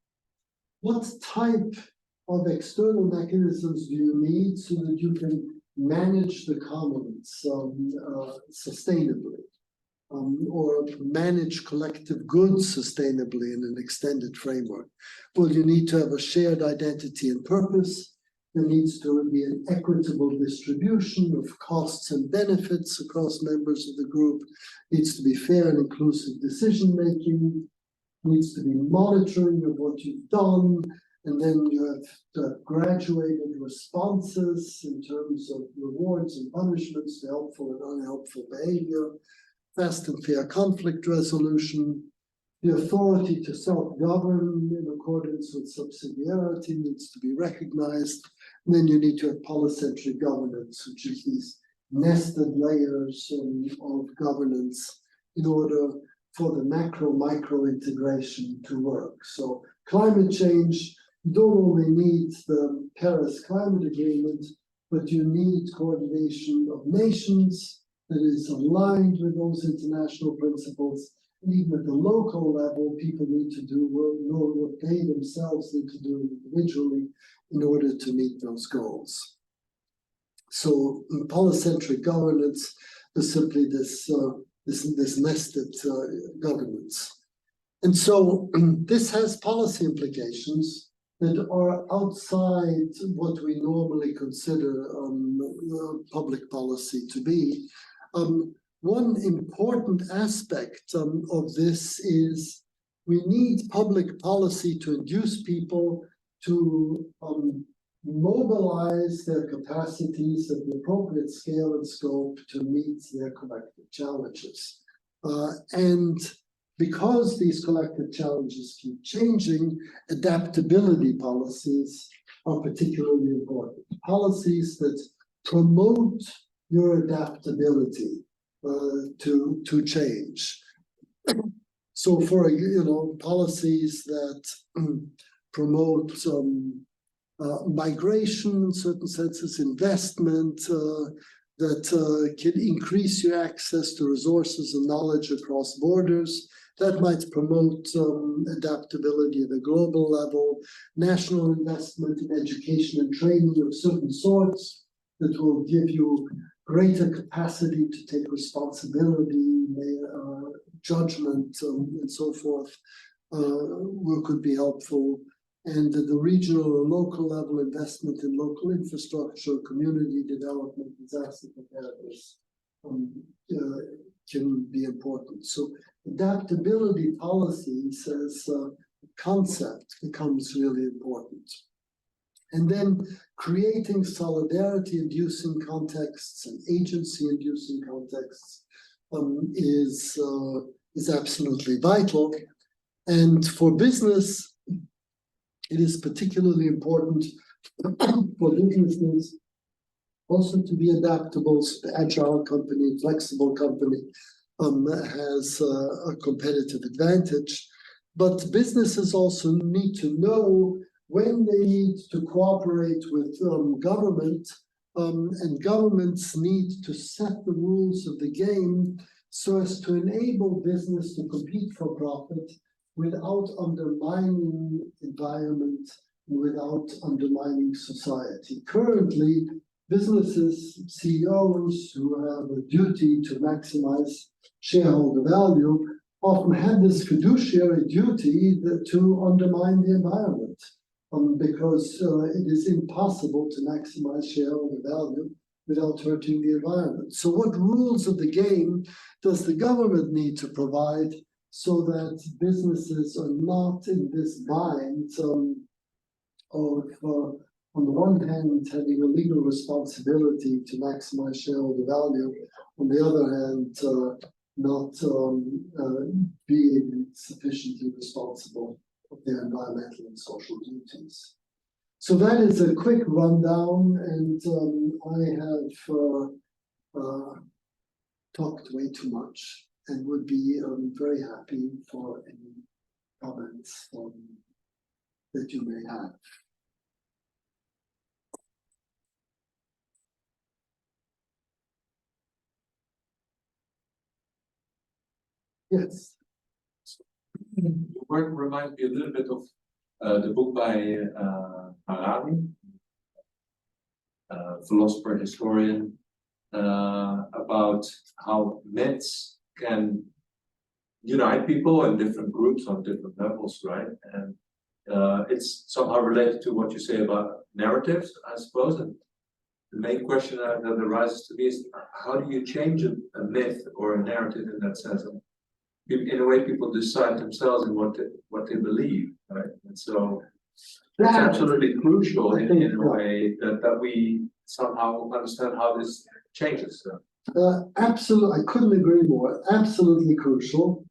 what type of external mechanisms do you need so that you can manage the commons sustainably, or manage collective goods sustainably in an extended framework? Well, you need to have a shared identity and purpose. There needs to be an equitable distribution of costs and benefits across members of the group. It needs to be fair and inclusive decision-making. Needs to be monitoring of what you've done. And then you have the graduated responses in terms of rewards and punishments to helpful and unhelpful behavior, fast and fair conflict resolution. The authority to self-govern in accordance with subsidiarity needs to be recognized. And then you need to have polycentric governance, which is these nested layers of governance in order for the macro-micro integration to work. So climate change, you don't only need the Paris Climate Agreement, but you need coordination of nations that is aligned with those international principles. And even at the local level, people need to know what they themselves need to do individually in order to meet those goals. So in polycentric governance, there's simply this nested governance. And so this has policy implications that are outside what we normally consider public policy to be. One important aspect of this is we need public policy to induce people to mobilize their capacities at the appropriate scale and scope to meet their collective challenges. And because these collective challenges keep changing, adaptability policies are particularly important. Policies that promote your adaptability to change. So for, policies that promote migration, in certain senses, investment, that can increase your access to resources and knowledge across borders, that might promote adaptability at a global level, national investment in education and training of certain sorts that will give you greater capacity to take responsibility, judgment, and so forth, could be helpful. And at the regional or local level, investment in local infrastructure, community development, disaster preparedness can be important. So adaptability policies as a concept becomes really important. And then creating solidarity-inducing contexts and agency-inducing contexts is absolutely vital. And for business, it is particularly important for businesses also to be adaptable. So the agile company, flexible company has a competitive advantage. But businesses also need to know when they need to cooperate with government, and governments need to set the rules of the game so as to enable business to compete for profit without undermining environment, without undermining society. Currently, businesses, CEOs who have a duty to maximize shareholder value often have this fiduciary duty to undermine the environment, because it is impossible to maximize shareholder value without hurting the environment. So what rules of the game does the government need to provide so that businesses are not in this bind of, on the one hand, having a legal responsibility to maximize shareholder value, on the other hand, not being sufficiently responsible of their environmental and social duties. So that is a quick rundown, and I have talked way too much and would be very happy for any comments that you may have. Yes. Your work reminds me a little bit of the book by Harari, philosopher, historian, about how myths can unite people in different groups on different levels, right? And it's somehow related to what you say about narratives, I suppose. And the main question that arises to me is, how do you change a myth or a narrative in that sense? In a way, people decide themselves in what they believe, right? And so it's absolutely crucial in a way that we somehow understand how this changes. Absolutely, I couldn't agree more. Absolutely crucial.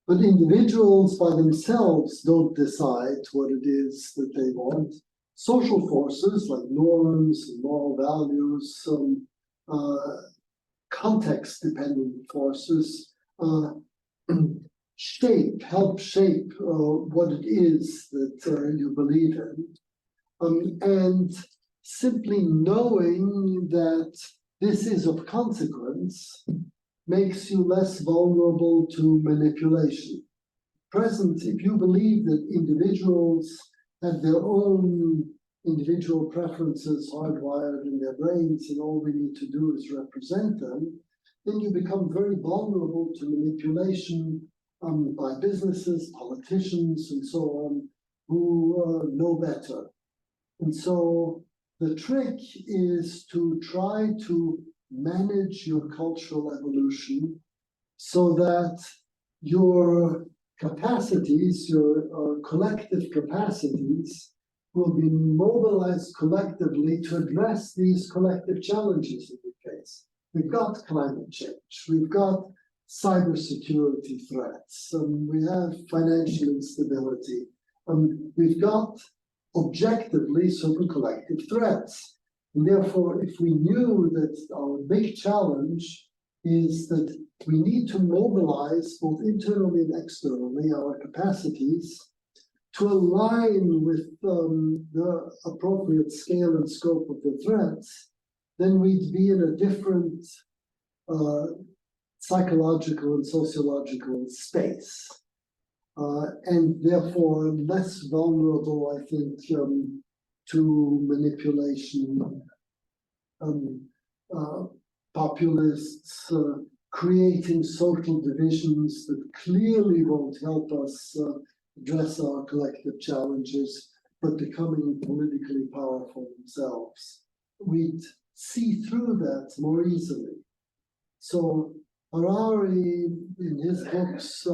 But individuals by themselves don't decide what it is that they want. Social forces like norms and moral values, context-dependent forces, help shape what it is that you believe in. And simply knowing that this is of consequence makes you less vulnerable to manipulation. If you believe that individuals have their own individual preferences hardwired in their brains and all we need to do is represent them, then you become very vulnerable to manipulation by businesses, politicians, and so on, who know better. And so the trick is to try to manage your cultural evolution so that your capacities, your collective capacities, will be mobilized collectively to address these collective challenges that we face. We've got climate change, we've got cybersecurity threats, we have financial instability, we've got objectively certain collective threats. And therefore, if we knew that our big challenge is that we need to mobilize both internally and externally our capacities to align with the appropriate scale and scope of the threats, then we'd be in a different psychological and sociological space. And therefore less vulnerable, I think, to manipulation, populists, creating social divisions that clearly won't help us address our collective challenges, but becoming politically powerful themselves. We'd see through that more easily. So Harari, in his books,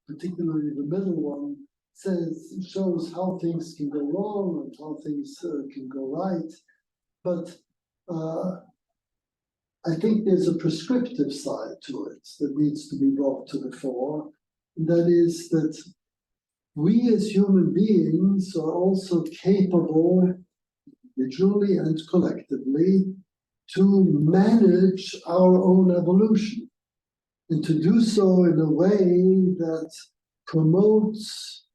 particularly the middle one, shows how things can go wrong and how things can go right. But I think there's a prescriptive side to it that needs to be brought to the fore. And that is that we as human beings are also capable, individually and collectively, to manage our own evolution, and to do so in a way that promotes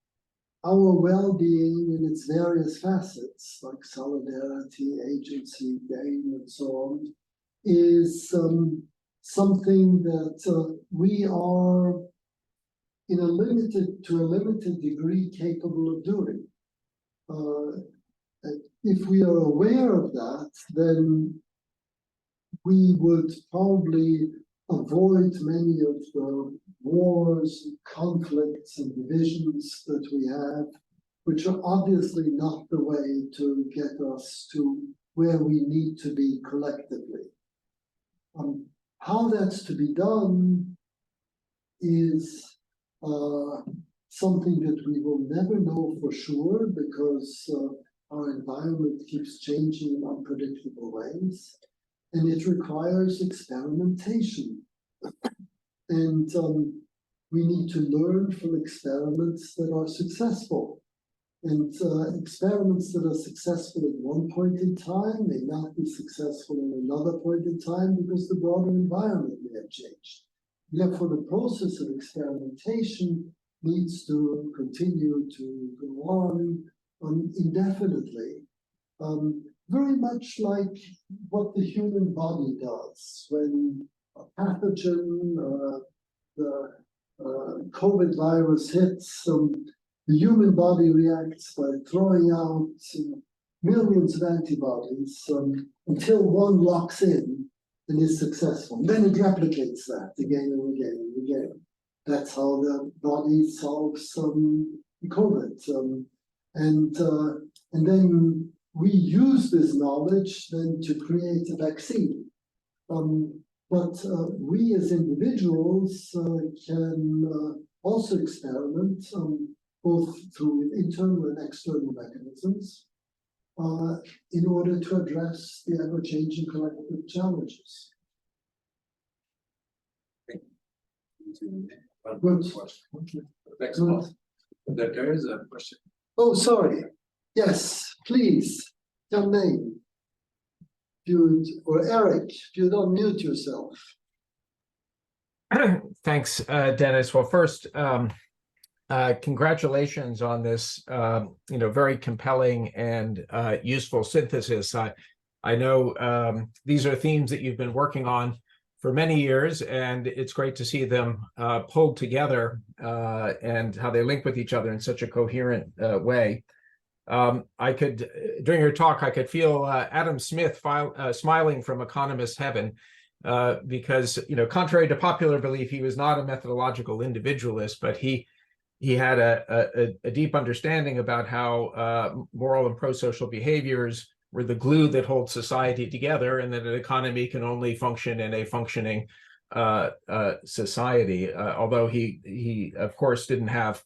our well-being in its various facets, like solidarity, agency, gain, and so on, is something that we are to a limited degree capable of doing. If we are aware of that, then we would probably avoid many of the wars, conflicts, and divisions that we have, which are obviously not the way to get us to where we need to be collectively. How that's to be done is something that we will never know for sure, because our environment keeps changing in unpredictable ways, and it requires experimentation. And we need to learn from experiments that are successful. And experiments that are successful at one point in time may not be successful at another point in time because the broader environment may have changed. Therefore, the process of experimentation needs to continue to go on indefinitely. Very much like what the human body does when a pathogen, the COVID virus hits, the human body reacts by throwing out millions of antibodies until one locks in and is successful. And then it replicates that again and again and again. That's how the body solves COVID. And then we use this knowledge then to create a vaccine. But we as individuals can also experiment both through internal and external mechanisms in order to address the ever-changing collective challenges. Good. Next one. There is a question. Oh, sorry. Yes, please. Your name. Or Eric, if you'd unmute yourself. Thanks, Dennis. Well, first, congratulations on this, very compelling and useful synthesis. I know these are themes that you've been working on for many years, and it's great to see them pulled together and how they link with each other in such a coherent way. During your talk, I could feel Adam Smith smiling from economist heaven, because, contrary to popular belief, he was not a methodological individualist, but he had a deep understanding about how moral and pro-social behaviors were the glue that holds society together, and that an economy can only function in a functioning society. Although he of course didn't have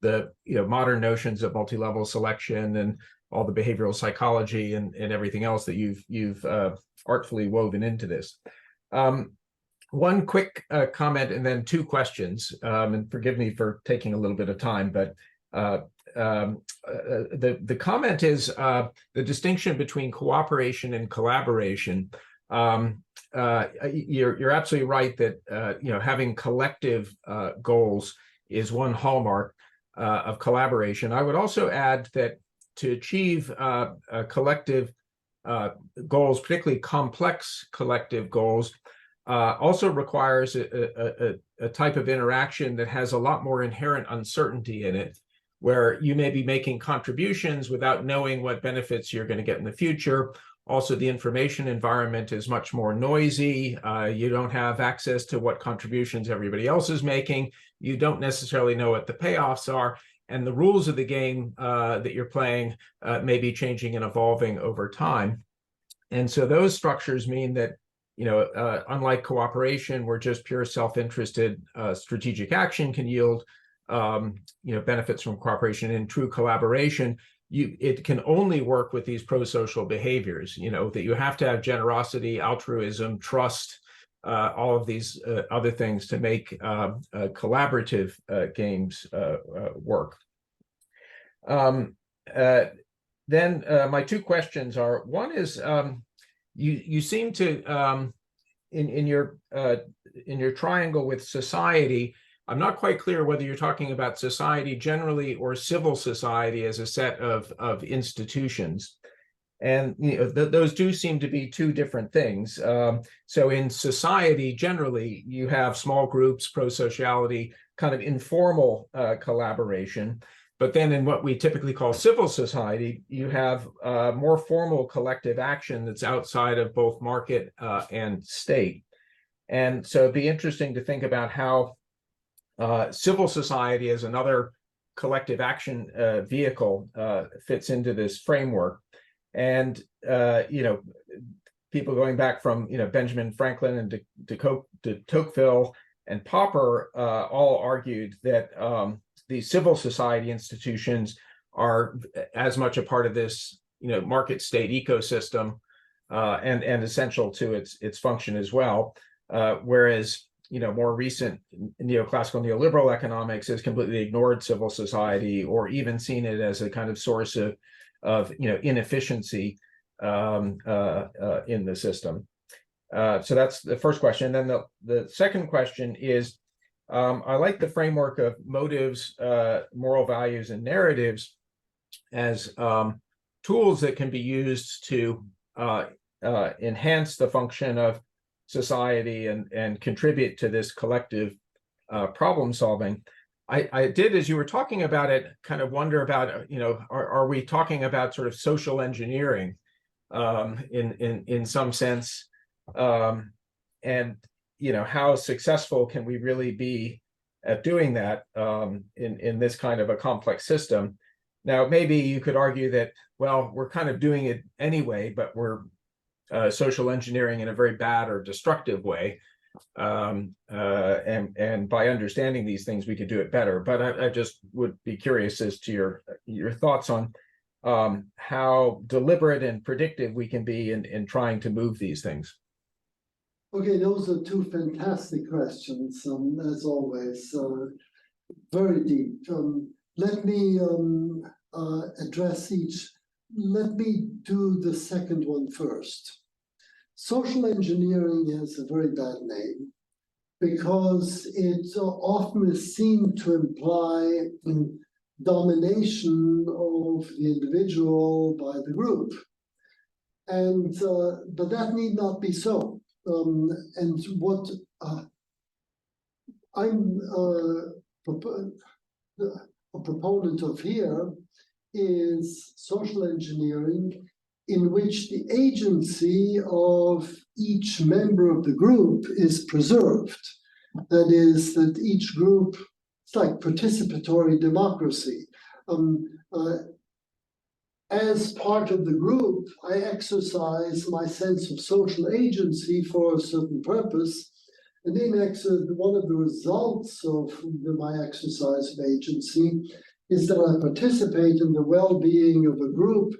the modern notions of multi-level selection and all the behavioral psychology and everything else that you've artfully woven into this. One quick comment and then two questions, and forgive me for taking a little bit of time, but the comment is the distinction between cooperation and collaboration. You're absolutely right that having collective goals is one hallmark of collaboration. I would also add that to achieve collective goals, particularly complex collective goals, also requires a type of interaction that has a lot more inherent uncertainty in it, where you may be making contributions without knowing what benefits you're going to get in the future. Also, the information environment is much more noisy. You don't have access to what contributions everybody else is making. You don't necessarily know what the payoffs are. And the rules of the game that you're playing may be changing and evolving over time. And so those structures mean that, unlike cooperation, where just pure self-interested strategic action can yield benefits from cooperation, in true collaboration, it can only work with these pro-social behaviors, that you have to have generosity, altruism, trust, all of these other things to make collaborative games work. Then my two questions are, one is, you seem to, in your triangle with society, I'm not quite clear whether you're talking about society generally or civil society as a set of institutions. And those do seem to be two different things. So in society, generally, you have small groups, pro-sociality, kind of informal collaboration. But then in what we typically call civil society, you have more formal collective action that's outside of both market and state. And so it'd be interesting to think about how civil society as another collective action vehicle fits into this framework. And people going back from Benjamin Franklin and de Tocqueville and Popper all argued that the civil society institutions are as much a part of this market state ecosystem and essential to its function as well, whereas more recent neoclassical neoliberal economics has completely ignored civil society or even seen it as a kind of source of inefficiency in the system. So that's the first question. And then the second question is, I like the framework of motives, moral values, and narratives as tools that can be used to enhance the function of society and contribute to this collective problem solving. I did, as you were talking about it, kind of wonder about, are we talking about sort of social engineering in some sense? And, how successful can we really be at doing that in this kind of a complex system? Now, maybe you could argue that, well, we're kind of doing it anyway, but we're social engineering in a very bad or destructive way. And by understanding these things, we could do it better. But I just would be curious as to your thoughts on how deliberate and predictive we can be in trying to move these things. Okay, those are two fantastic questions, as always, very deep. Let me address each. Let me do the second one first. Social engineering has a very bad name because it often is seen to imply domination of the individual by the group. And but that need not be so. And what I'm a proponent of here is social engineering in which the agency of each member of the group is preserved. That is, that each group, it's like participatory democracy. As part of the group, I exercise my sense of social agency for a certain purpose. And in one of the results of my exercise of agency is that I participate in the well-being of a group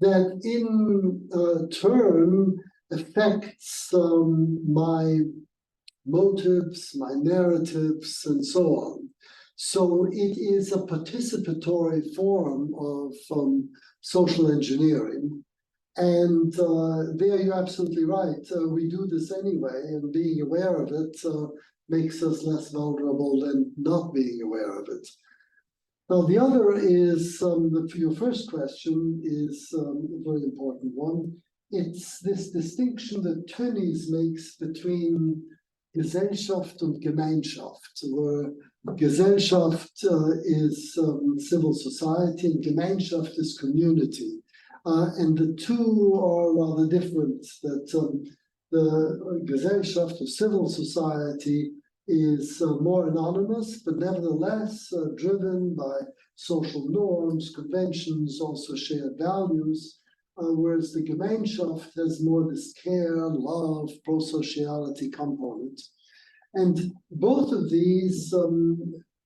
that in turn affects my motives, my narratives, and so on. So it is a participatory form of social engineering. And there you're absolutely right. We do this anyway, and being aware of it makes us less vulnerable than not being aware of it. Now, the other is, your first question is a very important one. It's this distinction that Tönnies makes between Gesellschaft and Gemeinschaft, where Gesellschaft is civil society and Gemeinschaft is community. And the two are rather different, that the Gesellschaft of civil society is more anonymous, but nevertheless driven by social norms, conventions, also shared values, whereas the Gemeinschaft has more this care, love, pro-sociality component. And both of these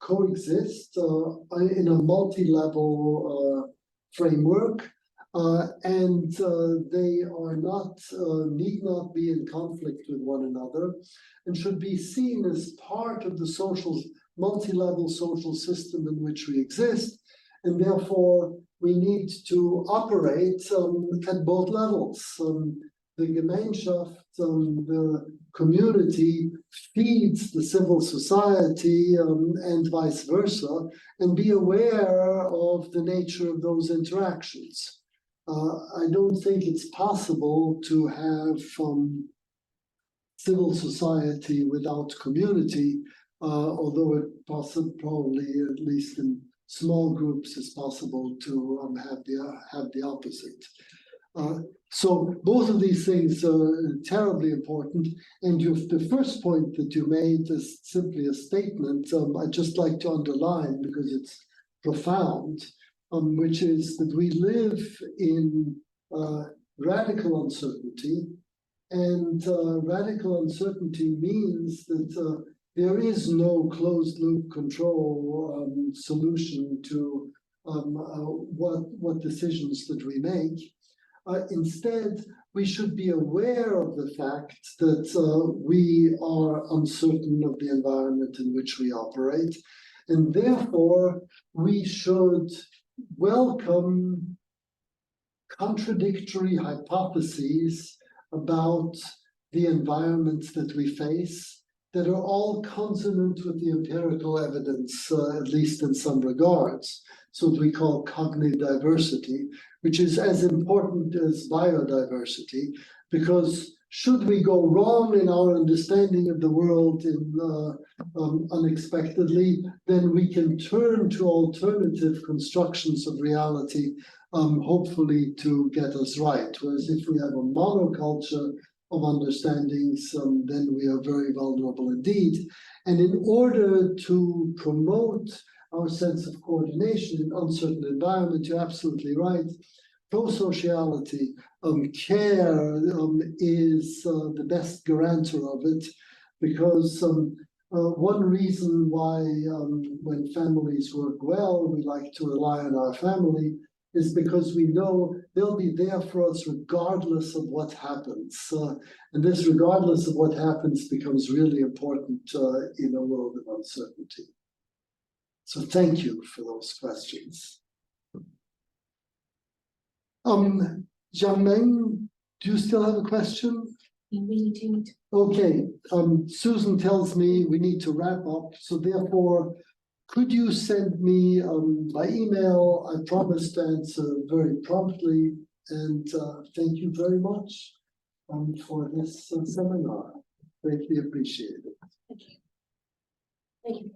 coexist in a multi-level framework, and they are not, need not be in conflict with one another, and should be seen as part of the social, multi-level social system in which we exist, and therefore we need to operate at both levels. The Gemeinschaft, the community, feeds the civil society and vice versa, and be aware of the nature of those interactions. I don't think it's possible to have civil society without community, although it probably, at least in small groups, is possible to have the opposite. So both of these things are terribly important. And the first point that you made is simply a statement I'd just like to underline because it's profound, which is that we live in radical uncertainty. And radical uncertainty means that there is no closed loop control solution to what decisions that we make. Instead, we should be aware of the fact that we are uncertain of the environment in which we operate, and therefore we should welcome contradictory hypotheses about the environments that we face that are all consonant with the empirical evidence, at least in some regards. So what we call cognitive diversity, which is as important as biodiversity, because should we go wrong in our understanding of the world unexpectedly, then we can turn to alternative constructions of reality, hopefully to get us right. Whereas if we have a monoculture of understandings, then we are very vulnerable indeed. And in order to promote our sense of coordination in uncertain environment, you're absolutely right. Pro-sociality, care is the best guarantor of it, because one reason why when families work well, we like to rely on our family is because we know they'll be there for us regardless of what happens. And this regardless of what happens becomes really important in a world of uncertainty. So thank you for those questions. Jiangmeng, do you still have a question? We really do. Okay, Susan tells me we need to wrap up, so therefore, could you send me by email? I promise to answer very promptly, and thank you very much for this seminar. Greatly appreciated. Thank you. Thank you.